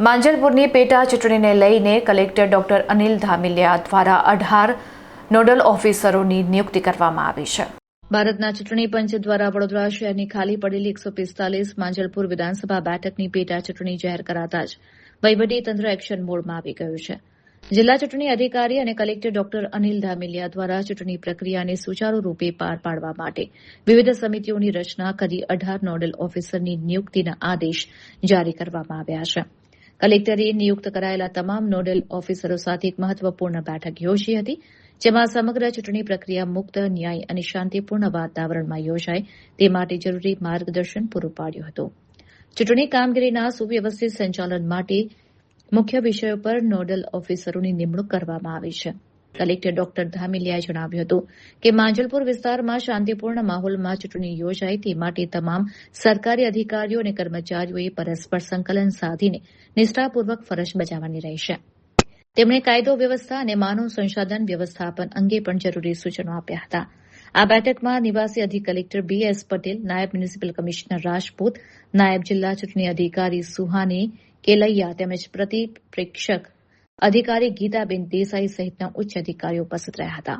માંજલપુરની પેટા ચૂંટણીને લઈને કલેક્ટર ડોક્ટર અનિલ ધામિલિયા દ્વારા 18 નોડલ ઓફિસરોની નિયુક્તિ કરવામાં આવી છે. ભારતના ચૂંટણી પંચ દ્વારા વડોદરા શહેરની ખાલી પડેલી 145 માંજલપુર વિધાનસભા બેઠકની પેટા ચૂંટણી જાહેર કરાતા જ વહીવટીતંત્ર એક્શન મોડમાં આવી ગયું છે. જિલ્લા ચૂંટણી અધિકારી અને કલેક્ટર ડોક્ટર અનિલ ધામિલિયા દ્વારા ચૂંટણી પ્રક્રિયાને સુચારુ રૂપે પાર પાડવા માટે વિવિધ સમિતિઓની રચના કરી 18 નોડલ ઓફિસરની નિયુક્તિના આદેશ જારી કરવામાં આવ્યા છે. કલેક્ટરે નિયુક્ત કરાયેલા તમામ નોડલ ઓફિસરો સાથે એક મહત્વપૂર્ણ બેઠક યોજી હતી, જેમાં સમગ્ર ચૂંટણી પ્રક્રિયા મુક્ત, ન્યાયી અને શાંતિપૂર્ણ વાતાવરણમાં યોજાય તે માટે જરૂરી માર્ગદર્શન પૂરું પાડ્યું હતું. ચૂંટણી કામગીરીના સુવ્યવસ્થિત સંચાલન માટે મુખ્ય વિષયો પર નોડલ ઓફિસરોની નિમણૂક કરવામાં આવી છે. કલેક્ટર ડોક્ટર ધામિલિયાએ જણાવ્યું હતું કે માંજલપુર વિસ્તારમાં શાંતિપૂર્ણ માહોલમાં ચૂંટણી યોજાય તે માટે તમામ સરકારી અધિકારીઓ અને કર્મચારીઓએ પરસ્પર સંકલન સાધીને નિષ્ઠાપૂર્વક ફરજ બજાવવાની રહેશે. તેમણે કાયદો વ્યવસ્થા અને માનવ સંસાધન વ્યવસ્થાપન અંગે પણ જરૂરી સૂચનો આપ્યા હતા. આ બેઠકમાં નિવાસી અધિક કલેક્ટર BS પટેલ, નાયબ મ્યુનિસિપલ કમિશનર રાજપૂત, નાયબ જિલ્લા ચૂંટણી અધિકારી સુહાની કેલૈયા તેમજ પ્રતિ પ્રેક્ષક અધિકારી ગીતાબેન દેસાઈ સહિતના ઉચ્ચ અધિકારીઓ ઉપસ્થિત રહ્યા હતા.